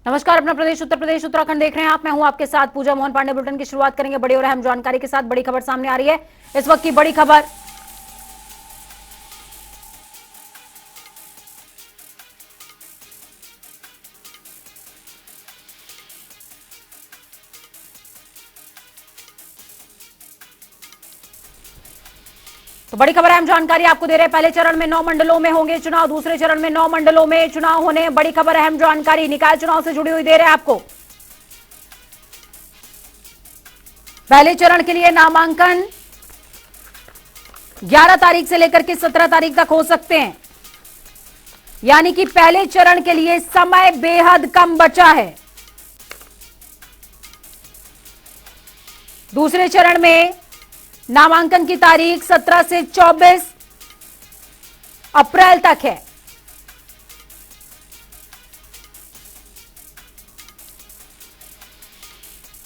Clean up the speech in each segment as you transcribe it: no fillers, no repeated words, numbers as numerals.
नमस्कार, अपना प्रदेश उत्तर प्रदेश उत्तराखंड देख रहे हैं आप। मैं हूं आपके साथ पूजा मोहन पांडे। बुलेटिन की शुरुआत करेंगे बड़ी और अहम जानकारी के साथ। बड़ी खबर सामने आ रही है। इस वक्त की बड़ी खबर, तो बड़ी खबर अहम जानकारी आपको दे रहे हैं। पहले चरण में 9 मंडलों में होंगे चुनाव, दूसरे चरण में 9 मंडलों में चुनाव होने। बड़ी खबर अहम जानकारी निकाय चुनाव से जुड़ी हुई दे रहे हैं आपको। पहले चरण के लिए नामांकन 11 तारीख से लेकर के 17 तारीख तक हो सकते हैं, यानी कि पहले चरण के लिए समय बेहद कम बचा है। दूसरे चरण में नामांकन की तारीख 17 से 24 अप्रैल तक है।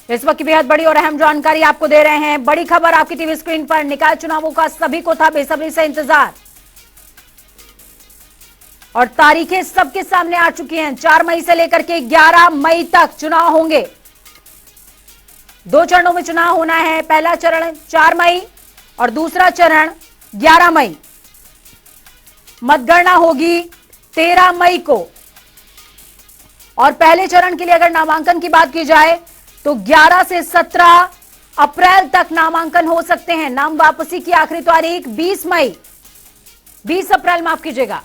इस वक्त की बेहद बड़ी और अहम जानकारी आपको दे रहे हैं। बड़ी खबर आपकी टीवी स्क्रीन पर। निकाय चुनावों का सभी को था बेसब्री से इंतजार और तारीखें सबके सामने आ चुकी हैं। 4 मई से लेकर के 11 मई तक चुनाव होंगे। 2 चरणों में चुनाव होना है। पहला चरण 4 मई और दूसरा चरण 11 मई। मतगणना होगी 13 मई को। और पहले चरण के लिए अगर नामांकन की बात की जाए तो 11 से 17 अप्रैल तक नामांकन हो सकते हैं। नाम वापसी की आखिरी तारीख 20 अप्रैल माफ कीजिएगा।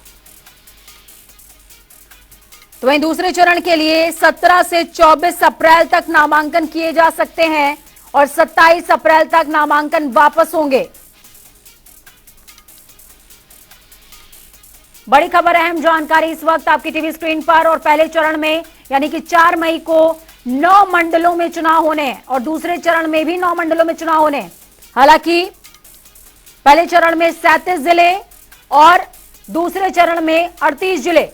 तो वहीं दूसरे चरण के लिए 17 से 24 अप्रैल तक नामांकन किए जा सकते हैं और 27 अप्रैल तक नामांकन वापस होंगे। बड़ी खबर अहम जानकारी इस वक्त आपकी टीवी स्क्रीन पर। और पहले चरण में यानी कि 4 मई को 9 मंडलों में चुनाव होने हैं और दूसरे चरण में भी 9 मंडलों में चुनाव होने हैं। हालांकि पहले चरण में 37 जिले और दूसरे चरण में 38 जिले।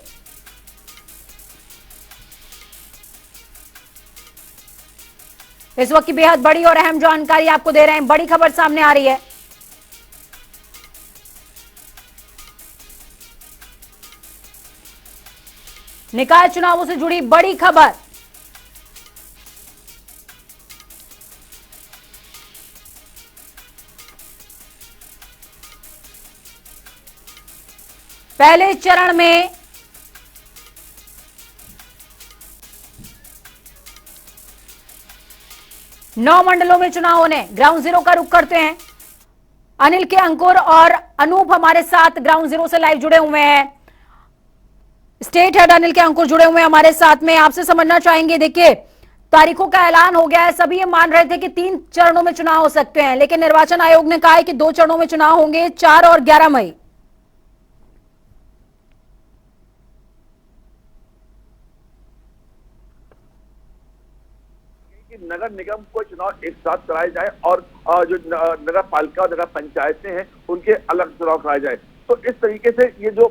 इस वक्त की बेहद बड़ी और अहम जानकारी आपको दे रहे हैं। बड़ी खबर सामने आ रही है। निकाय चुनावों से जुड़ी बड़ी खबर। पहले चरण में नौ मंडलों में चुनाव होने। ग्राउंड जीरो का रुख करते हैं। अनिल के अंकुर और अनूप हमारे साथ ग्राउंड जीरो से लाइव जुड़े हुए हैं। स्टेट हेड अनिल के अंकुर जुड़े हुए हैं हमारे साथ में। आपसे समझना चाहेंगे, देखिए तारीखों का ऐलान हो गया है। सभी ये मान रहे थे कि 3 चरणों में चुनाव हो सकते हैं, लेकिन निर्वाचन आयोग ने कहा है कि 2 चरणों में चुनाव होंगे, 4 और 11 मई। नगर निगम को चुनाव एक साथ कराए जाए और जो नगर पालिका और नगर पंचायतें हैं उनके अलग चुनाव कराए जाए। तो इस तरीके से ये जो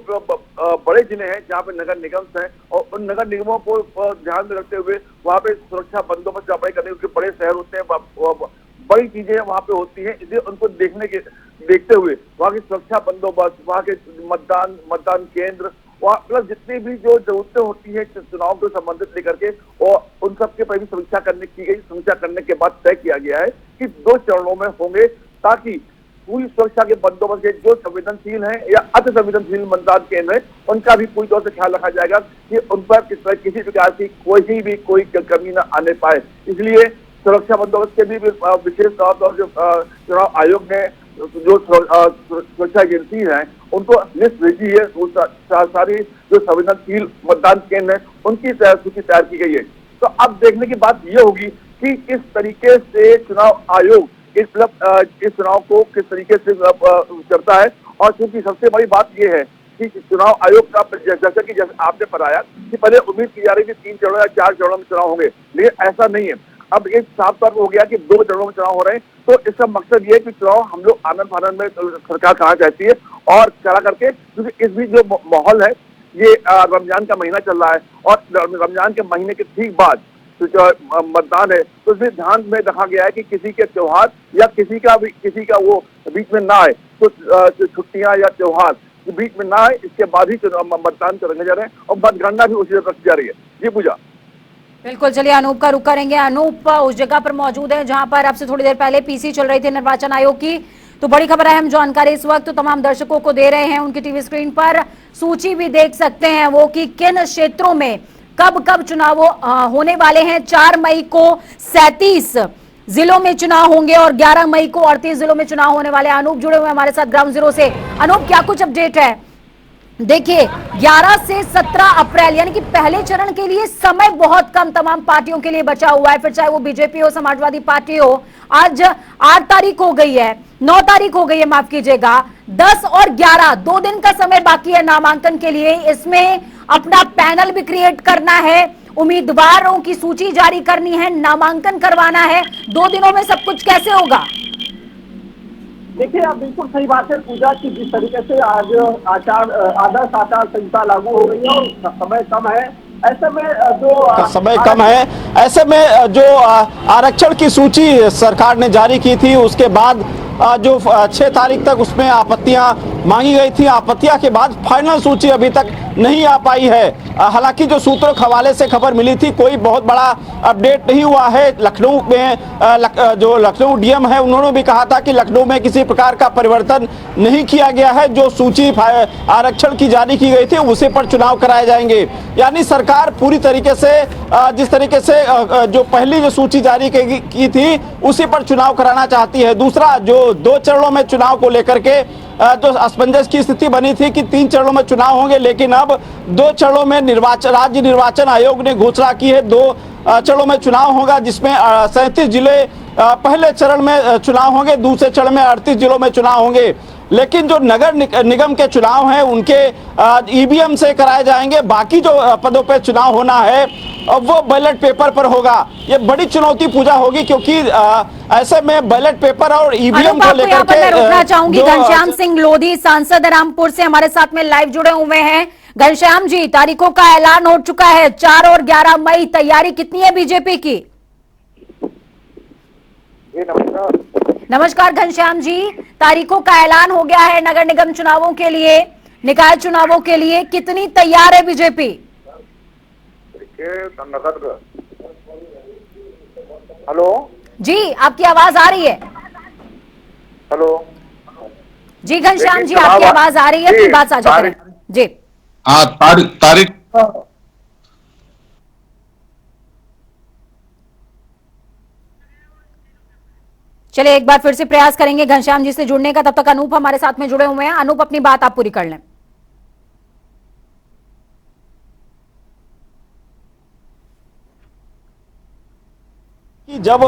बड़े जिले हैं जहाँ पे नगर निगम हैं और उन नगर निगमों को ध्यान में रखते हुए वहाँ पे सुरक्षा बंदोबस्त व्यापारी करने, क्योंकि बड़े शहर होते हैं, बड़ी चीजें वहाँ पे होती हैं, इसलिए उनको देखते हुए वहाँ की सुरक्षा बंदोबस्त, वहाँ के मतदान केंद्र, मतलब जितनी भी जो जरूरतें होती है चुनाव को संबंधित लेकर के और उन सब के पर भी समीक्षा की गई। समीक्षा करने के बाद तय किया गया है कि 2 चरणों में होंगे, ताकि पूरी सुरक्षा के बंदोबस्त के जो संवेदनशील हैं या अति संवेदनशील मतदान केंद्र है उनका भी पूरी तौर से ख्याल रखा जाएगा कि उन पर किसी प्रकार की कोई कमी न आने पाए। इसलिए सुरक्षा बंदोबस्त के भी विशेष तौर पर जो चुनाव आयोग ने जो सुरक्षा एजेंसी है उनको लिस्ट भेजी है। सारी जो संवेदनशील मतदान केंद्र है उनकी सूची तैयार की गई है। तो अब देखने की बात यह होगी कि किस तरीके से चुनाव आयोग इस चुनाव को किस तरीके से करता है। और क्योंकि सबसे बड़ी बात यह है कि चुनाव आयोग का जैसा कि आपने बताया कि पहले उम्मीद की जा रही थी 3 चरणों या 4 चरणों में चुनाव होंगे, लेकिन ऐसा नहीं है। अब एक साफ तौर पर हो गया कि 2 चरणों में चुनाव हो रहे हैं। तो इसका मकसद ये है कि चुनाव हम लोग आनंद फानंद में सरकार कराना चाहती है और करा करके, क्योंकि इस बीच जो माहौल है ये रमजान का महीना चल रहा है और रमजान के महीने के ठीक बाद जो मतदान है तो इसमें ध्यान में रखा गया है कि किसी के त्योहार या किसी का वो बीच में ना आए, तो छुट्टियां या त्योहार बीच में ना आए, इसके बाद ही मतदान करने जा रहे हैं और मतगणना भी उसी तरह की जा रही है। जी पूजा। बिल्कुल, चलिए अनूप का रुख करेंगे। अनूप उस जगह पर मौजूद है जहां पर अब से थोड़ी देर पहले पीसी चल रही थी निर्वाचन आयोग की। तो बड़ी खबर है, हम जानकारी इस वक्त तो तमाम दर्शकों को दे रहे हैं। उनकी टीवी स्क्रीन पर सूची भी देख सकते हैं वो कि किन क्षेत्रों में कब कब चुनाव होने वाले हैं। 4 मई को 37 जिलों में चुनाव होंगे और 11 मई को 38 जिलों में चुनाव होने वाले। अनूप जुड़े हुए हमारे साथ ग्राउंड जीरो से। अनूप, क्या कुछ अपडेट है? देखिए, 11 से 17 अप्रैल यानी कि पहले चरण के लिए समय बहुत कम तमाम पार्टियों के लिए बचा हुआ है, फिर चाहे वो बीजेपी हो, समाजवादी पार्टी हो। आज 8 तारीख हो गई है, 9 तारीख हो गई है, माफ कीजिएगा। 10 और 11 2 दिन का समय बाकी है नामांकन के लिए। इसमें अपना पैनल भी क्रिएट करना है, उम्मीदवारों की सूची जारी करनी है, नामांकन करवाना है। 2 दिनों में सब कुछ कैसे होगा? देखिए, आप बिल्कुल सही बात है पूजा की। जिस तरीके से आज आदर्श आचार संहिता लागू हो गई है और समय कम है, ऐसे में समय कम है, ऐसे में जो आरक्षण की सूची सरकार ने जारी की थी, उसके बाद जो 6 तारीख तक उसमें आपत्तियां मांगी गई थी, आपत्तियां के बाद फाइनल सूची अभी तक नहीं आ पाई है। हालांकि जो सूत्रों के हवाले से खबर मिली थी, कोई बहुत बड़ा अपडेट नहीं हुआ है। लखनऊ में जो लखनऊ डीएम है, उन्होंने भी कहा था कि लखनऊ में किसी प्रकार का परिवर्तन नहीं किया गया है। जो सूची आरक्षण की जारी की गई थी, उसी पर चुनाव कराए जाएंगे। यानी सरकार पूरी तरीके से जिस तरीके से जो पहली जो सूची जारी की थी, उसी पर चुनाव कराना चाहती है। दूसरा, जो 2 चरणों में चुनाव को लेकर के जो असमंजस की स्थिति बनी थी कि 3 चरणों में चुनाव होंगे, लेकिन अब 2 चरणों में राज्य निर्वाचन आयोग ने घोषणा की है 2 चरणों में चुनाव होगा, जिसमें 37 जिले पहले चरण में चुनाव होंगे, दूसरे चरण में 38 जिलों में चुनाव होंगे। लेकिन जो नगर निगम के चुनाव हैं, उनके ईवीएम से कराए जाएंगे। बाकी जो पदों पर चुनाव होना है वो बैलेट पेपर पर होगा। ये बड़ी चुनौती पूजा होगी, क्योंकि ऐसे में बैलेट पेपर और ईवीएम को लेकर के मैं रोकना चाहूंगी। घनश्याम सिंह लोधी, सांसद रामपुर से हमारे साथ में लाइव जुड़े हुए हैं। घनश्याम जी, तारीखों का ऐलान हो चुका है, 4 और 11 मई। तैयारी कितनी है बीजेपी की? नमस्कार घनश्याम जी, तारीखों का ऐलान हो गया है नगर निगम चुनावों के लिए, निकाय चुनावों के लिए। कितनी तैयार है बीजेपी? हेलो जी, आपकी आवाज आ रही है? हेलो जी घनश्याम जी, आपकी आवाज आ रही है, अपनी बात साझा करें जी। हाँ, तारीख चलिए एक बार फिर से प्रयास करेंगे घनश्याम जी से जुड़ने का। तब तक अनूप हमारे साथ में जुड़े हुए हैं। अनूप, अपनी बात आप पूरी कर लें। जब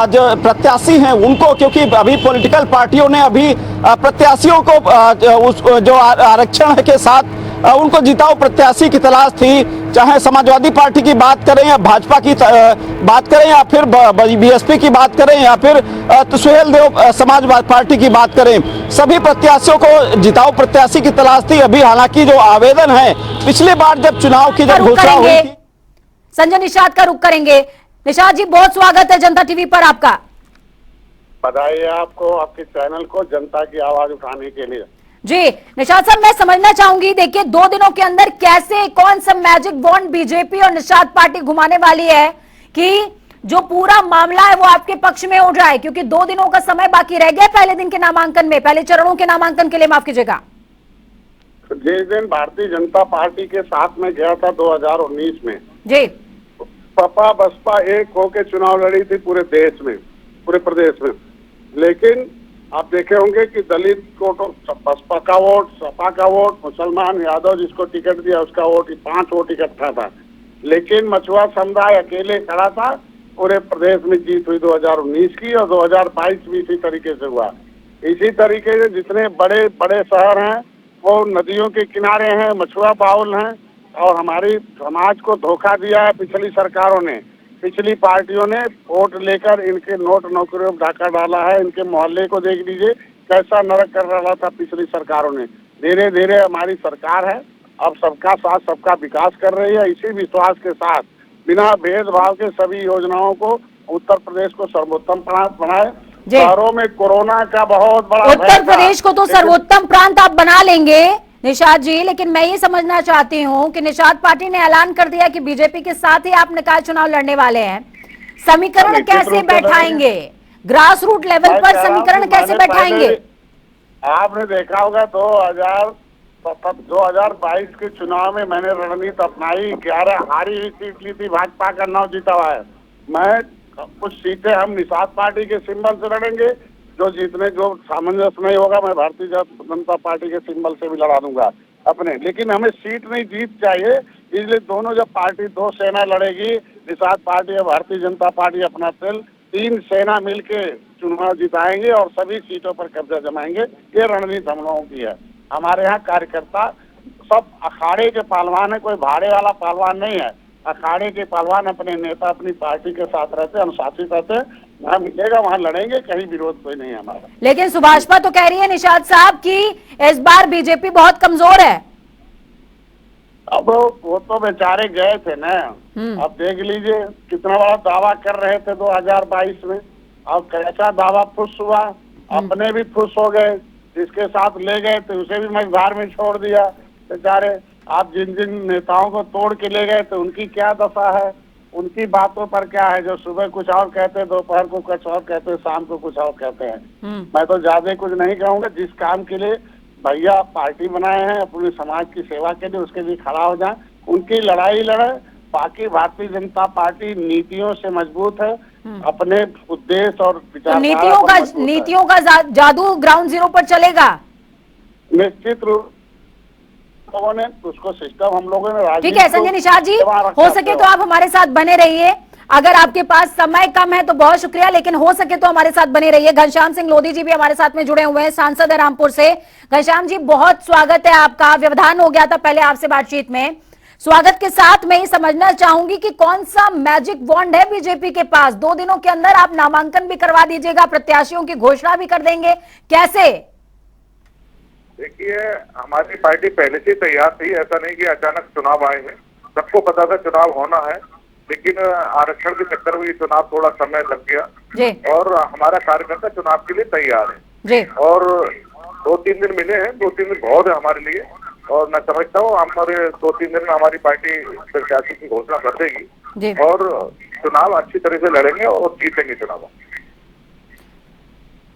जो प्रत्याशी हैं उनको, क्योंकि अभी पॉलिटिकल पार्टियों ने अभी प्रत्याशियों को जो आरक्षण के साथ उनको जिताऊ प्रत्याशी की तलाश थी, चाहे समाजवादी पार्टी की बात करें या भाजपा की बात करें या फिर बीएसपी की बात करें या फिर सुहेल देव समाजवादी पार्टी की बात करें, सभी प्रत्याशियों को जिताऊ प्रत्याशी की तलाश थी। अभी हालांकि जो आवेदन है, पिछली बार जब चुनाव की जब घोषणा हुई थी। संजय निषाद का रुख करेंगे। निषाद जी, बहुत स्वागत है जनता टीवी पर आपका। बधाई है आपको, आपके चैनल को, जनता की आवाज उठाने के लिए। जी निषाद साहब, मैं समझना चाहूंगी, देखिए 2 दिनों के अंदर कैसे कौन सा मैजिक बॉन्ड बीजेपी और निषाद पार्टी घुमाने वाली है कि जो पूरा मामला है वो आपके पक्ष में हो जाए, क्योंकि 2 दिनों का समय बाकी रह गया पहले दिन के नामांकन में, पहले चरणों के नामांकन के लिए, माफ कीजिएगा। जिस दिन भारतीय जनता पार्टी के साथ में गया था 2019 में जी, सपा बसपा एक होकर चुनाव लड़ी थी पूरे देश में, पूरे प्रदेश में। लेकिन आप देखे होंगे कि दलित को तो बसपा का वोट, सपा का वोट, मुसलमान यादव जिसको टिकट दिया उसका वोट, 5 वोट इकट्ठा था। लेकिन मछुआ समुदाय अकेले खड़ा था। पूरे प्रदेश में जीत हुई 2019 की, और 2022 भी इसी तरीके से हुआ। इसी तरीके से जितने बड़े बड़े शहर हैं वो नदियों के किनारे हैं, मछुआ बाउल हैं, और हमारी समाज को धोखा दिया है पिछली सरकारों ने, पिछली पार्टियों ने वोट लेकर इनके नोट नौकरियों में ढाका डाला है। इनके मोहल्ले को देख लीजिए कैसा नरक कर रहा था पिछली सरकारों ने। धीरे धीरे हमारी सरकार है, अब सबका साथ सबका विकास कर रही है। इसी विश्वास के साथ बिना भेदभाव के सभी योजनाओं को उत्तर प्रदेश को सर्वोत्तम प्रांत बनाए। शहरों में कोरोना का बहुत बड़ा उत्तर प्रदेश को तो सर्वोत्तम प्रांत आप बना लेंगे, निषाद जी, लेकिन मैं ये समझना चाहती हूँ कि निषाद पार्टी ने ऐलान कर दिया कि बीजेपी के साथ ही आप निकाय चुनाव लड़ने वाले हैं। समीकरण निश्चित कैसे रूप से बैठाएंगे? ग्रास रूट लेवल मैं पर कह रहा हूं समीकरण कि कैसे मैंने बैठाएंगे? पहले आपने देखा होगा 2022 के चुनाव में मैंने रणनीति अपनाई। 11 हारी हुई सीट ली थी, भाजपा का 9 जीता हुआ है। मैं कुछ सीटें हम निषाद पार्टी के सिंबल से लड़ेंगे, जो सामंजस्य नहीं होगा मैं भारतीय जनता पार्टी के सिंबल से भी लड़ा दूंगा अपने। लेकिन हमें सीट नहीं, जीत चाहिए। इसलिए दोनों जब पार्टी 2 सेना लड़ेगी, निषाद पार्टी और भारतीय जनता पार्टी अपना 3 सेना मिलके चुनाव जिताएंगे और सभी सीटों पर कब्जा जमाएंगे। ये रणनीति हम लोगों की है। हमारे यहाँ कार्यकर्ता सब अखाड़े के पहलवान है, कोई भाड़े वाला पहलवान नहीं है। अखाड़े के पहलवान अपने नेता अपनी पार्टी के साथ रहते, अनुशासित रहते। वहाँ मिलेगा वहाँ लड़ेंगे, कहीं विरोध कोई नहीं है हमारा। लेकिन सुभाषपा तो कह रही है निषाद साहब कि इस बार बीजेपी बहुत कमजोर है। अब वो तो बेचारे गए थे ना, अब देख लीजिए कितना बड़ा दावा कर रहे थे 2022 में। अब कैसा दावा फुस हुआ, अपने भी फुस हो गए, जिसके साथ ले गए थे उसे भी मझधार में छोड़ दिया बेचारे। आप जिन जिन नेताओं को तोड़ के ले गए थे उनकी क्या दशा है, उनकी बातों पर क्या है? जो सुबह कुछ और कहते, दोपहर को कुछ और कहते, शाम को कुछ और कहते हैं। मैं तो ज्यादा कुछ नहीं कहूँगा। जिस काम के लिए भैया पार्टी बनाए हैं, अपने समाज की सेवा के लिए, उसके लिए खड़ा हो जाए, उनकी लड़ाई लड़े। बाकी भारतीय जनता पार्टी नीतियों से मजबूत है, अपने उद्देश्य और तो नीतियों का जादू ग्राउंड जीरो पर चलेगा। निश्चित रूप लोगों ने उसको सिस्टम हम लोगों ने। ठीक है संजय निषाद जी, हो सके तो आप हमारे साथ बने रहिए। अगर आपके पास समय कम है तो बहुत शुक्रिया, लेकिन हो सके तो हमारे साथ बने रहिए। घनश्याम सिंह लोधी जी भी हमारे साथ में जुड़े हुए हैं, सांसद है रामपुर से। घनश्याम जी बहुत स्वागत है आपका। व्यवधान हो गया था पहले आपसे बातचीत में। स्वागत के साथ मैं ये समझना चाहूंगी कि कौन सा मैजिक वॉन्ड है बीजेपी के पास? 2 दिनों के अंदर आप नामांकन भी करवा दीजिएगा, प्रत्याशियों की घोषणा भी कर देंगे, कैसे? देखिए, हमारी पार्टी पहले से तैयार थी। ऐसा नहीं कि अचानक चुनाव आए हैं, सबको पता था चुनाव होना है, लेकिन आरक्षण के चक्कर में ये चुनाव थोड़ा समय लग गया। और हमारा कार्यकर्ता चुनाव के लिए तैयार है। और 2-3 दिन मिले हैं, 2-3 दिन बहुत है हमारे लिए। और मैं समझता हूँ हमारे 2-3 दिन में हमारी पार्टी प्रत्याशी की घोषणा कर देगी और चुनाव अच्छी तरह से लड़ेंगे और जीतेंगे चुनाव।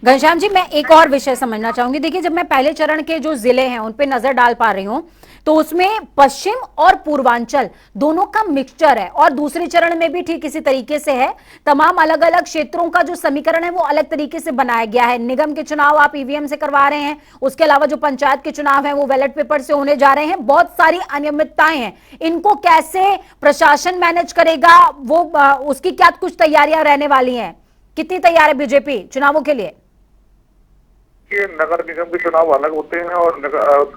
घनश्याम जी मैं एक और विषय समझना चाहूंगी। देखिए, जब मैं पहले चरण के जो जिले हैं उन पे नजर डाल पा रही हूं तो उसमें पश्चिम और पूर्वांचल दोनों का मिक्सचर है, और दूसरे चरण में भी ठीक इसी तरीके से है। तमाम अलग अलग क्षेत्रों का जो समीकरण है वो अलग तरीके से बनाया गया है। निगम के चुनाव आप ईवीएम से करवा रहे हैं, उसके अलावा जो पंचायत के चुनाव है वो बैलेट पेपर से होने जा रहे हैं। बहुत सारी अनियमितताएं हैं, इनको कैसे प्रशासन मैनेज करेगा? वो उसकी क्या कुछ तैयारियां रहने वाली हैं? कितनी तैयार है बीजेपी चुनावों के लिए? कि नगर निगम के चुनाव अलग होते हैं और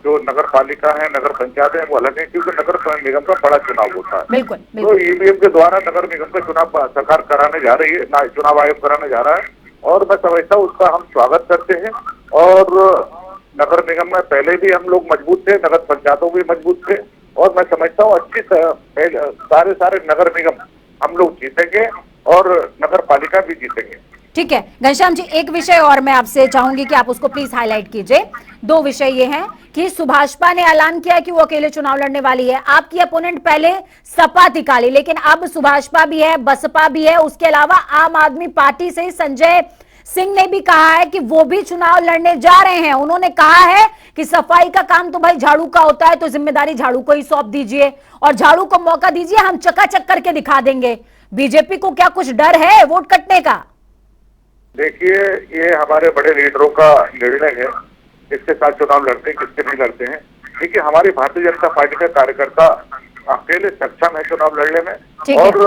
जो नगर पालिका है, नगर पंचायत है, वो अलग है, क्योंकि नगर निगम का बड़ा चुनाव होता है। बिल्कुल, तो ईवीएम के द्वारा नगर निगम का चुनाव सरकार कराने जा रही है, चुनाव आयोग कराने जा रहा है, और मैं समझता हूँ उसका हम स्वागत करते हैं। और नगर निगम में पहले भी हम लोग मजबूत थे, नगर पंचायतों भी मजबूत थे, और मैं समझता हूँ अच्छी सारे नगर निगम हम लोग जीतेंगे और नगर पालिका भी जीतेंगे। ठीक है घनश्याम जी, एक विषय और मैं आपसे चाहूंगी कि आप उसको प्लीज हाईलाइट कीजिए। 2 विषय ये हैं कि सुभाषपा ने ऐलान किया कि वो अकेले चुनाव लड़ने वाली है। आपकी अपोनेंट पहले सपा थी काली, लेकिन अब सुभाषपा भी है, बसपा भी है। उसके अलावा आम आदमी पार्टी से संजय सिंह ने भी कहा है कि वो भी चुनाव लड़ने जा रहे हैं। उन्होंने कहा है कि सफाई का काम तो भाई झाड़ू का होता है, तो जिम्मेदारी झाड़ू को ही सौंप दीजिए और झाड़ू को मौका दीजिए, हम चकाचक करके दिखा देंगे। बीजेपी को क्या कुछ डर है वोट कटने का? देखिए, ये हमारे बड़े लीडरों का निर्णय है, किसके साथ चुनाव लड़ते हैं, किसके नहीं लड़ते हैं। देखिए, हमारी भारतीय जनता पार्टी का कार्यकर्ता अकेले सक्षम है चुनाव लड़ने में, और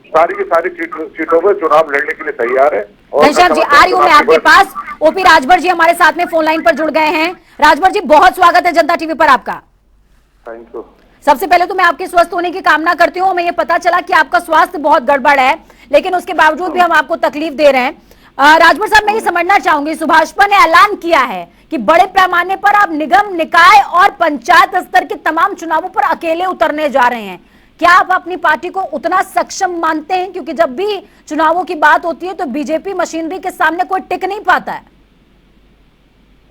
सारी की सारी सीटों पर चुनाव लड़ने के लिए तैयार है। घनश्याम जी, आ रही हूं मैं आपके पास। ओपी राजभर जी हमारे साथ में फोन लाइन पर जुड़ गए हैं। राजभर जी बहुत स्वागत है जनता टीवी पर आपका। Thank you. सबसे पहले तो मैं आपके स्वस्थ होने की कामना करती हूँ। हमें ये पता चला कि आपका स्वास्थ्य बहुत गड़बड़ है, लेकिन उसके बावजूद भी हम आपको तकलीफ दे रहे हैं। राजभर साहब, मैं ये समझना चाहूंगी, सुभाषपा ने ऐलान किया है कि बड़े पैमाने पर आप निगम, निकाय और पंचायत स्तर के तमाम चुनावों पर अकेले उतरने जा रहे हैं। क्या आप अपनी पार्टी को उतना सक्षम मानते हैं? क्योंकि जब भी चुनावों की बात होती है तो बीजेपी मशीनरी के सामने कोई टिक नहीं पाता है।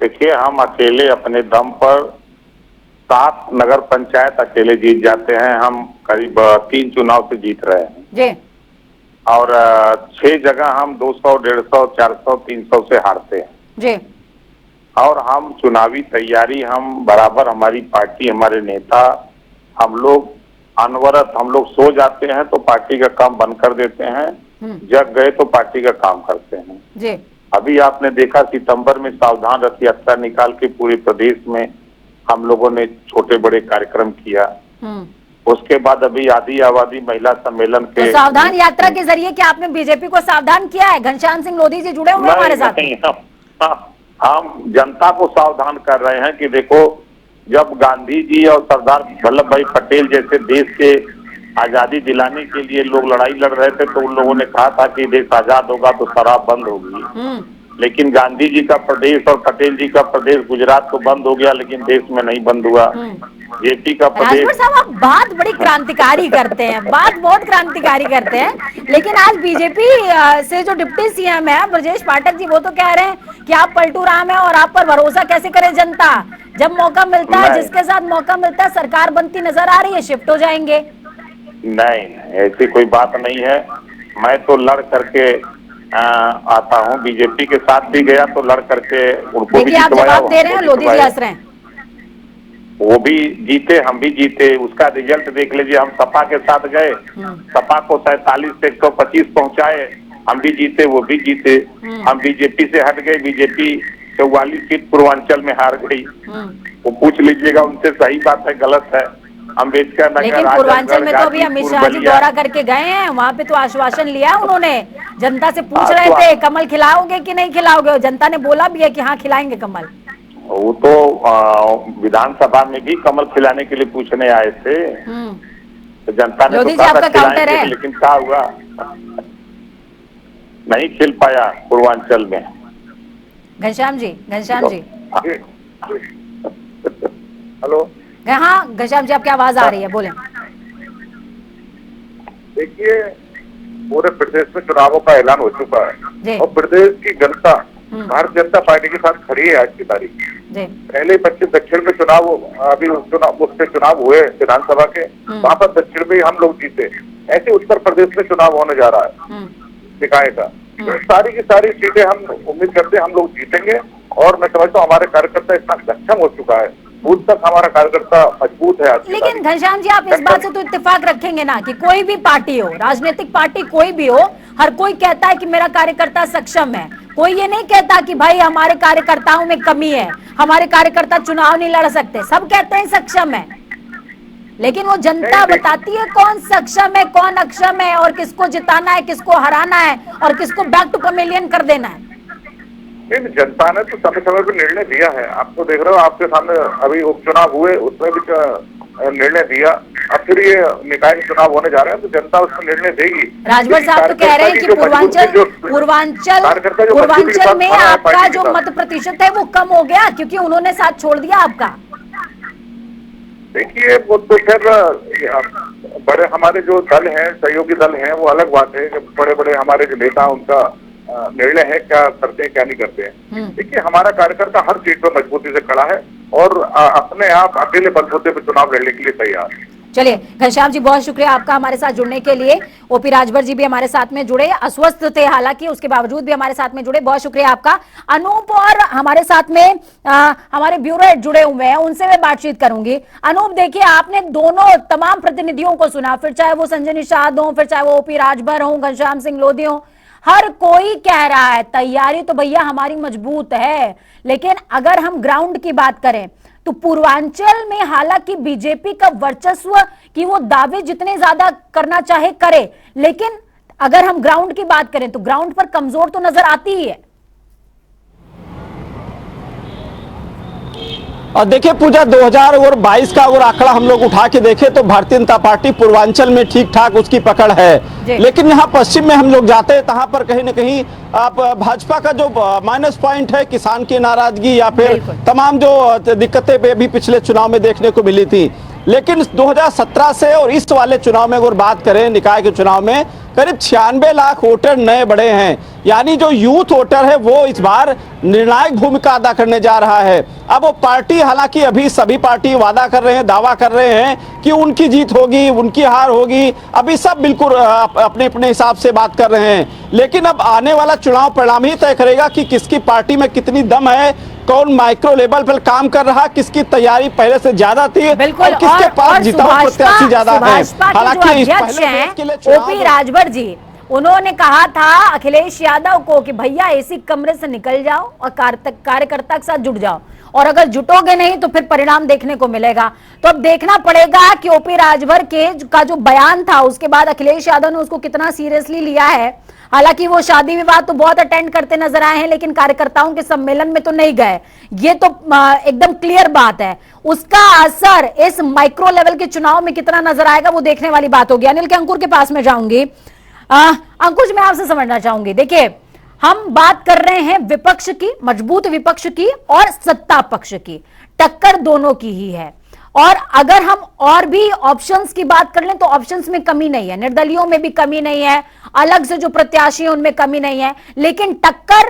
देखिए, हम अकेले अपने दम पर 7 नगर पंचायत अकेले जीत जाते हैं। हम करीब 3 चुनाव से जीत रहे हैं जी। और 6 जगह हम 200, 150, 400, 300 से हारते हैं जी। और हम चुनावी तैयारी हम बराबर, हमारी पार्टी, हमारे नेता, हम लोग अनवरत, हम लोग सो जाते हैं तो पार्टी का काम बंद कर देते हैं, जग गए तो पार्टी का काम करते हैं जी। अभी आपने देखा सितंबर में सावधान रथ यात्रा निकाल के पूरे प्रदेश में हम लोगों ने छोटे बड़े कार्यक्रम किया। उसके बाद अभी आदि आबादी महिला सम्मेलन के, तो सावधान यात्रा के जरिए क्या आपने बीजेपी को सावधान किया है? घनश्याम सिंह लोधी जी जुड़े हुए हमारे साथ। नहीं, हम जनता को सावधान कर रहे हैं कि देखो, जब गांधी जी और सरदार वल्लभ भाई पटेल जैसे देश के आजादी दिलाने के लिए लोग लड़ाई लड़ रहे थे तो उन लोगों ने कहा था कि देश आजाद होगा तो शराब बंद होगी। लेकिन गांधी जी का प्रदेश और पटेल जी का प्रदेश गुजरात तो बंद हो गया, लेकिन देश में नहीं बंद हुआ। जेपी का प्रदेश। राजभर साहब, आप बात बड़ी क्रांतिकारी करते हैं, बात बहुत क्रांतिकारी करते हैं, लेकिन आज बीजेपी से जो डिप्टी सीएम है ब्रजेश पाठक जी, वो तो कह रहे हैं कि आप पलटू राम है और आप पर भरोसा कैसे करे जनता। जब मौका मिलता है, जिसके साथ मौका मिलता है, सरकार बनती नजर आ रही है, शिफ्ट हो जाएंगे। नहीं, ऐसी कोई बात नहीं है। मैं तो लड़ करके आता हूँ, बीजेपी के साथ भी गया तो लड़ करके उनको भी आप जवाब दे रहे हैं, लोधी जी हंस रहे हैं। वो भी जीते, हम भी जीते, उसका रिजल्ट देख लीजिए। हम सपा के साथ गए, सपा को 47 से 125 पहुंचाए, हम भी जीते, वो भी जीते। हम बीजेपी से हट गए, बीजेपी 44 सीट पूर्वांचल में हार गई। वो पूछ लीजिएगा उनसे, सही बात है गलत है। अम्बेडकर नगर, लेकिन पूर्वांचल में तो अभी अमित शाह जी दौरा करके गए हैं, वहाँ पे तो आश्वासन लिया है उन्होंने। जनता से पूछ रहे थे कमल खिलाओगे कि नहीं खिलाओगे, जनता ने बोला भी है कि हाँ खिलाएंगे कमल। वो तो विधानसभा में भी कमल खिलाने के लिए पूछने आए थे, तो जनता ने तो कहा था खिलाएंगे, लेकिन क्या हुआ, नहीं खिल पाया पूर्वांचल में। घनश्याम जी, घनश्याम जी, हेलो। हाँ घनश्याम जी, आपकी आवाज आ रही है, बोले। देखिए, पूरे प्रदेश में चुनावों का ऐलान हो चुका है और प्रदेश की जनता भारतीय जनता पार्टी के साथ खड़ी है आज की तारीख। पहले पश्चिम दक्षिण में चुनाव, अभी उसके चुनाव हुए विधानसभा के, वहां पर दक्षिण में हम लोग जीते। ऐसे उत्तर प्रदेश में चुनाव होने जा रहा है निकाय का, तो सारी की सारी सीटें हम उम्मीद करते हैं हम लोग जीतेंगे। और मैं समझता हूँ हमारे कार्यकर्ता इतना सक्षम हो चुका है, बूथ तक हमारा कार्यकर्ता मजबूत है। लेकिन घनश्याम जी, आप इस बात से तो इत्तेफाक रखेंगे ना कि कोई भी पार्टी हो, राजनीतिक पार्टी कोई भी हो, हर कोई कहता है कि मेरा कार्यकर्ता सक्षम है। कोई ये नहीं कहता कि भाई हमारे कार्यकर्ताओं में कमी है, हमारे कार्यकर्ता चुनाव नहीं लड़ सकते। सब कहते हैं सक्षम है, लेकिन वो जनता बताती है कौन सक्षम है, कौन अक्षम है, और किसको जिताना है, किसको हराना है, और किसको बैक टू कमेलियन कर देना है। जनता ने तो समय समय पर निर्णय दिया है। आप तो देख रहे हो, आपके सामने अभी उपचुनाव हुए, उसमें भी निर्णय दिया। अब फिर ये निकाय के चुनाव होने जा रहे हैं, तो जनता उसमें निर्णय देगी। राजभर साहब तो कह रहे हैं कि पूर्वांचल में आपका जो मत प्रतिशत है वो कम हो गया क्योंकि उन्होंने साथ छोड़ दिया आपका। देखिए, वो तो फिर बड़े हमारे जो दल हैं, सहयोगी दल हैं, वो अलग बात है। बड़े बड़े हमारे जो नेता, उनका निर्णय है क्या करते हैं क्या नहीं करते हैं। देखिए, हमारा कार्यकर्ता हर सीट पर मजबूती से खड़ा है और अपने आप अकेले बलबूते पर चुनाव लड़ने के लिए तैयार है। चलिए घनश्याम जी, बहुत शुक्रिया आपका हमारे साथ जुड़ने के लिए। ओपी राजभर जी भी हमारे साथ में जुड़े, अस्वस्थ थे हालांकि, उसके बावजूद भी हमारे साथ में जुड़े, बहुत शुक्रिया आपका। अनूप और हमारे साथ में हमारे ब्यूरो हेड जुड़े हुए हैं, उनसे मैं बातचीत करूंगी। अनूप, देखिए, आपने दोनों तमाम प्रतिनिधियों को सुना, फिर चाहे वो संजय निषाद हो, फिर चाहे वो ओपी राजभर हो, घनश्याम सिंह लोधी हो, हर कोई कह रहा है तैयारी तो भैया हमारी मजबूत है। लेकिन अगर हम ग्राउंड की बात करें तो पूर्वांचल में हालांकि बीजेपी का वर्चस्व कि वो दावे जितने ज्यादा करना चाहे करे, लेकिन अगर हम ग्राउंड की बात करें तो ग्राउंड पर कमजोर तो नजर आती ही है। और देखिए पूजा, 2022 का अगर आंकड़ा हम लोग उठा के देखें तो भारतीय जनता पार्टी पूर्वांचल में ठीक ठाक उसकी पकड़ है, लेकिन यहाँ पश्चिम में हम लोग जाते हैं तहाँ पर कहीं ना कहीं आप भाजपा का जो माइनस पॉइंट है, किसान की नाराजगी या फिर तमाम जो दिक्कतें भी पिछले चुनाव में देखने को मिली थी। लेकिन 2017 से और इस वाले चुनाव में अगर बात करें, निकाय के चुनाव में करीब 96 लाख वोटर नए बढ़े हैं। यानी जो यूथ वोटर है वो इस बार निर्णायक भूमिका अदा करने जा रहा है। अब वो पार्टी, हालांकि अभी सभी पार्टी वादा कर रहे हैं, दावा कर रहे हैं कि उनकी जीत होगी, उनकी हार होगी, अभी सब बिल्कुल अपने अपने हिसाब से बात कर रहे हैं। लेकिन अब आने वाला चुनाव परिणाम ही तय करेगा कि किसकी पार्टी में कितनी दम है, कौन माइक्रो लेवल पर काम कर रहा, किसकी तैयारी पहले से ज्यादा थी और किसके पास जिताऊ प्रत्याशी ज्यादा है। हालांकि इस पहले ओपी राजभर जी, उन्होंने कहा था अखिलेश यादव को कि भैया एसी कमरे से निकल जाओ और कार्यकर्ता के साथ जुट जाओ, और अगर जुटोगे नहीं तो फिर परिणाम देखने को मिलेगा। तो अब देखना पड़ेगा कि ओपी राजभर का जो बयान था उसके बाद अखिलेश यादव ने उसको कितना सीरियसली लिया है। हालांकि वो शादी विवाह तो बहुत अटेंड करते नजर आए हैं, लेकिन कार्यकर्ताओं के सम्मेलन में तो नहीं गए, ये तो एकदम क्लियर बात है। उसका असर इस माइक्रो लेवल के चुनाव में कितना नजर आएगा वो देखने वाली बात होगी। अनिल के अंकुर के पास में जाऊंगी। अंकुश, मैं आपसे समझना चाहूंगी, देखिए हम बात कर रहे हैं विपक्ष की, मजबूत विपक्ष की और सत्ता पक्ष की, टक्कर दोनों की ही है। और अगर हम और भी ऑप्शंस की बात कर लें तो ऑप्शंस में कमी नहीं है, निर्दलियों में भी कमी नहीं है, अलग से जो प्रत्याशी है उनमें कमी नहीं है, लेकिन टक्कर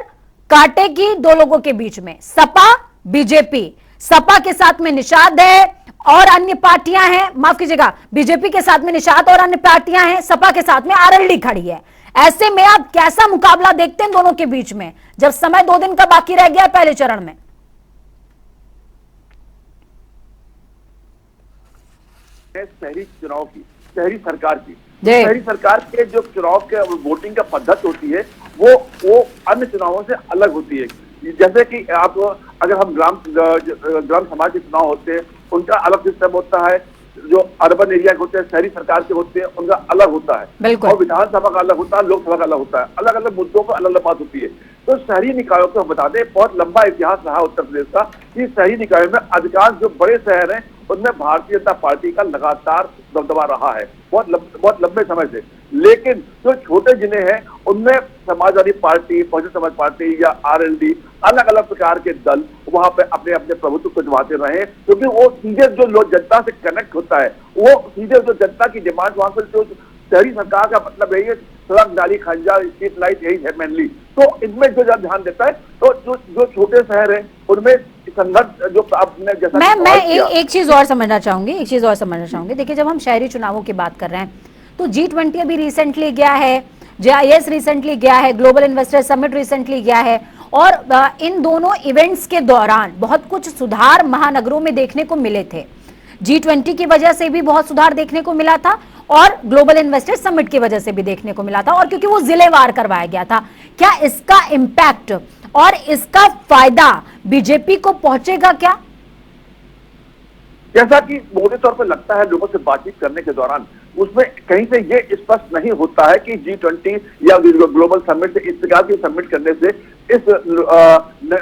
काटेगी दो लोगों के बीच में, सपा बीजेपी। सपा के साथ में निषाद है और अन्य पार्टियां हैं, माफ कीजिएगा, बीजेपी के साथ में निषाद और अन्य पार्टियां हैं, सपा के साथ में आरएलडी खड़ी है। ऐसे में आप कैसा मुकाबला देखते हैं दोनों के बीच में, जब समय 2 दिन का बाकी रह गया पहले चरण में? शहरी चुनाव की, शहरी सरकार की, शहरी सरकार के जो चुनाव के वोटिंग का पद्धति होती है वो अन्य चुनावों से अलग होती है। जैसे कि आप अगर हम ग्राम समाज के चुनाव होते हैं उनका अलग सिस्टम होता है, जो अर्बन एरिया के होते हैं, शहरी सरकार के होते हैं, उनका अलग होता है, और विधानसभा का अलग होता है, लोकसभा का अलग होता है, अलग अलग मुद्दों पर अलग अलग बात होती है। तो शहरी निकायों को बता दें, बहुत लंबा इतिहास रहा उत्तर प्रदेश का कि शहरी निकायों में अधिकांश जो बड़े शहर हैं उनमें भारतीय जनता पार्टी का लगातार दबदबा रहा है बहुत लंबे समय से। लेकिन जो छोटे जिले हैं उनमें समाजवादी पार्टी, बहुजन समाज पार्टी या आरएलडी, अलग अलग प्रकार के दल वहां पे अपने अपने प्रभुत्व को जमाते रहे, क्योंकि वो सीधे जो लोग जनता से कनेक्ट होता है, वो सीधे जो जनता की डिमांड वहां पर, जो शहरी सरकार का मतलब यही है, सड़क, नाली, खंजा, स्ट्रीट लाइट, यही है मेनली। तो इनमें जो ध्यान देता है, तो जो छोटे शहर है उनमें संघर्ष जो आपने जैसा मैं एक चीज और समझना चाहूंगी, देखिए जब हम शहरी चुनावों की बात कर रहे हैं तो G20 अभी रिसेंटली गया है, JIS रिसेंटली गया है, ग्लोबल इन्वेस्टर समिट रिसेंटली गया है, और इन दोनों इवेंट्स के दौरान बहुत कुछ सुधार महानगरों में देखने को मिले थे। G20 की वजह से भी बहुत सुधार देखने को मिला था और ग्लोबल इन्वेस्टर समिट की वजह से भी देखने को मिला था, और क्योंकि वो जिलेवार करवाया गया था। क्या इसका इंपैक्ट और इसका फायदा बीजेपी को पहुंचेगा क्या? जैसा कि मोटे तौर पर लगता है लोगों से बातचीत करने के दौरान, उसमें कहीं से ये स्पष्ट नहीं होता है कि G20 या ग्लोबल समिट से, इस प्रकार की समिट करने से इस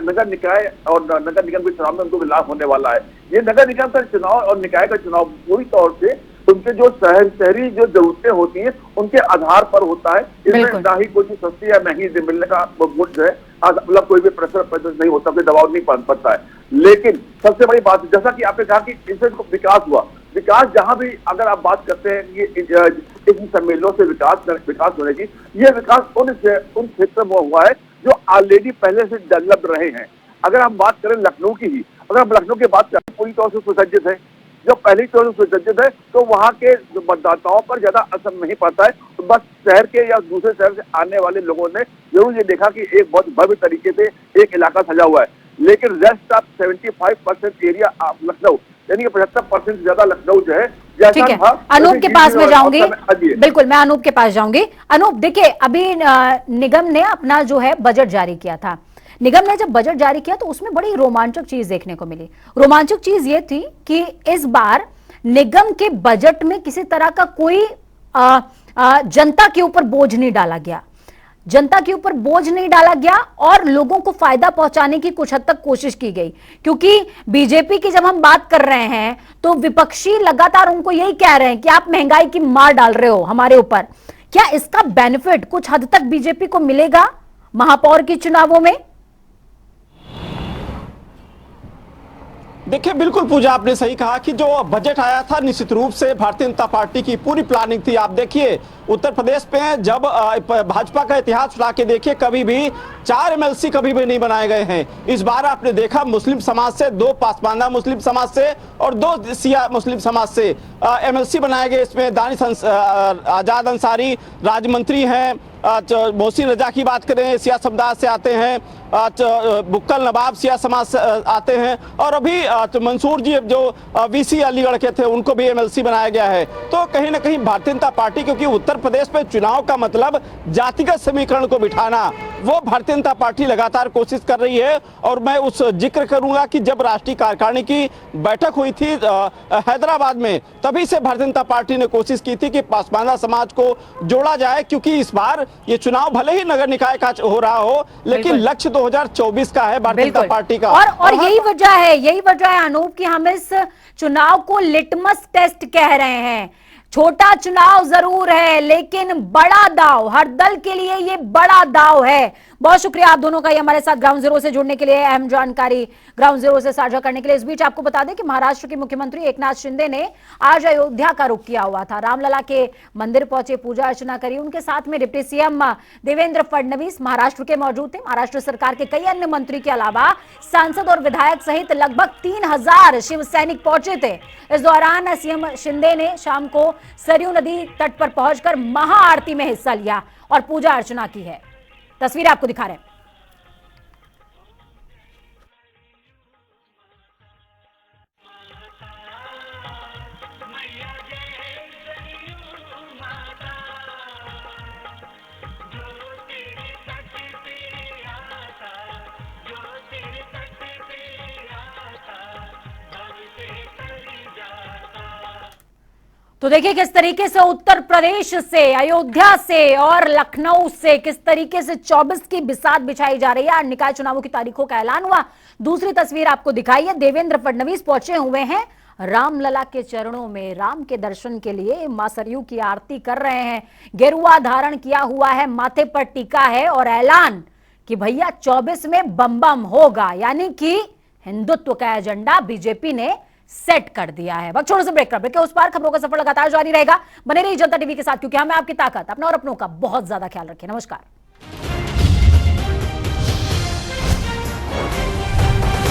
नगर निकाय और नगर निगम के चुनाव में उनको लाभ होने वाला है। ये नगर निगम का चुनाव और निकाय का चुनाव पूरी तौर से उनके जो शहरी जो जरूरतें होती हैं उनके आधार पर होता है। इसमें ना ही कोई सस्ती या महंगी मिलने का मुद्द है, मतलब कोई भी प्रेशर नहीं होता, कोई दबाव नहीं पड़ता है। लेकिन सबसे बड़ी बात, जैसा कि आपने कहा कि इससे विकास हुआ, विकास जहां भी अगर आप बात करते हैं ये इन सम्मेलनों से विकास होने की, ये विकास उन क्षेत्रों में हुआ है जो ऑलरेडी पहले से डेवलप रहे हैं। अगर हम बात करें लखनऊ की ही, अगर हम लखनऊ की बात करें, पूरी तौर से सुसज्जित है, जो पहली तौर से सुसज्जित है, तो वहाँ के मतदाताओं पर ज्यादा असर नहीं पड़ता है। तो बस शहर के या दूसरे शहर से आने वाले लोगों ने जरूर ये देखा कि एक बहुत भव्य तरीके से एक इलाका सजा हुआ है, लेकिन रेस्ट ऑफ 75% एरिया लखनऊ, यानी 75% से ज्यादा लखनऊ जो है, ठीक है। अनूप के पास में जाऊंगी, बिल्कुल मैं अनूप के पास जाऊंगी। अनूप, देखिए अभी निगम ने अपना जो है बजट जारी किया था। निगम ने जब बजट जारी किया तो उसमें बड़ी रोमांचक चीज देखने को मिली। रोमांचक चीज ये थी कि इस बार निगम के बजट में किसी तरह का कोई जनता के ऊपर बोझ नहीं डाला गया, जनता के ऊपर बोझ नहीं डाला गया और लोगों को फायदा पहुंचाने की कुछ हद तक कोशिश की गई। क्योंकि बीजेपी की जब हम बात कर रहे हैं तो विपक्षी लगातार उनको यही कह रहे हैं कि आप महंगाई की मार डाल रहे हो हमारे ऊपर। क्या इसका बेनिफिट कुछ हद तक बीजेपी को मिलेगा महापौर के चुनावों में? देखिए बिल्कुल पूजा, आपने सही कहा कि जो बजट आया था निश्चित रूप से भारतीय जनता पार्टी की पूरी प्लानिंग थी। आप देखिए उत्तर प्रदेश में जब भाजपा का इतिहास उठा के देखिए, कभी भी 4 एमएलसी कभी भी नहीं बनाए गए हैं। इस बार आपने देखा मुस्लिम समाज से 2, पासमानदा मुस्लिम समाज से और 2 शिया मुस्लिम समाज से एमएलसी बनाए गए। इसमें दानिश आजाद अंसारी राज्य मंत्री हैं, मोहसिन रजा की बात करें शिया समुदाय से आते हैं, बुक्कल नवाब शिया समाज से आते हैं, और अभी मंसूर जी जो वीसी अलीगढ़ के थे उनको भी एमएलसी बनाया गया है। तो कहीं ना कहीं भारतीय जनता पार्टी, क्योंकि उत्तर प्रदेश में चुनाव का मतलब जातिगत समीकरण को बिठाना, वो भारतीय जनता पार्टी लगातार कोशिश कर रही है। और मैं उस जिक्र करूंगा कि जब राष्ट्रीय कार्यकारिणी की बैठक हुई थी हैदराबाद में, तभी से भारतीय जनता पार्टी ने कोशिश की थी कि पासमानदा समाज को जोड़ा जाए, क्योंकि इस बार ये चुनाव भले ही नगर निकाय का हो रहा हो, लेकिन लक्ष्य 2024 का है भारतीय जनता पार्टी का। और यही वजह है अनूप कि हम इस चुनाव को लिटमस टेस्ट कह रहे हैं। छोटा चुनाव जरूर है, लेकिन बड़ा दाव, हर दल के लिए ये बड़ा दाव है। बहुत शुक्रिया आप दोनों का ये हमारे साथ ग्राउंड जीरो से जुड़ने के लिए, अहम जानकारी ग्राउंड जीरो से साझा करने के लिए। इस बीच आपको बता दें कि महाराष्ट्र के मुख्यमंत्री एकनाथ शिंदे ने आज अयोध्या का रुख किया हुआ था। रामलला के मंदिर पहुंचे, पूजा अर्चना करी। उनके साथ में डिप्टी सीएम देवेंद्र फडणवीस महाराष्ट्र के मौजूद थे। महाराष्ट्र सरकार के कई अन्य मंत्री के अलावा सांसद और विधायक सहित लगभग 3000 शिव सैनिक पहुंचे थे। इस दौरान सीएम शिंदे ने शाम को सरयू नदी तट पर पहुंचकर महाआरती में हिस्सा लिया और पूजा अर्चना की है। तस्वीरें आपको दिखा रहे हैं। तो देखिए किस तरीके से उत्तर प्रदेश से, अयोध्या से और लखनऊ से किस तरीके से 24 की बिसात बिछाई जा रही है। आज निकाय चुनावों की तारीखों का ऐलान हुआ। दूसरी तस्वीर आपको दिखाई है, देवेंद्र फडणवीस पहुंचे हुए हैं रामलला के चरणों में, राम के दर्शन के लिए मां सरयू की आरती कर रहे हैं। गेरुआ धारण किया हुआ है, माथे पर टीका है और ऐलान कि भैया 24 में बम बम होगा, यानी कि हिंदुत्व का एजेंडा बीजेपी ने सेट कर दिया है। वक्त छोड़ो से ब्रेक के उस पार खबरों का सफर लगातार जारी रहेगा। बने रहिए जनता टीवी के साथ, क्योंकि हमें आपकी ताकत, अपना और अपनों का बहुत ज्यादा ख्याल रखें। नमस्कार।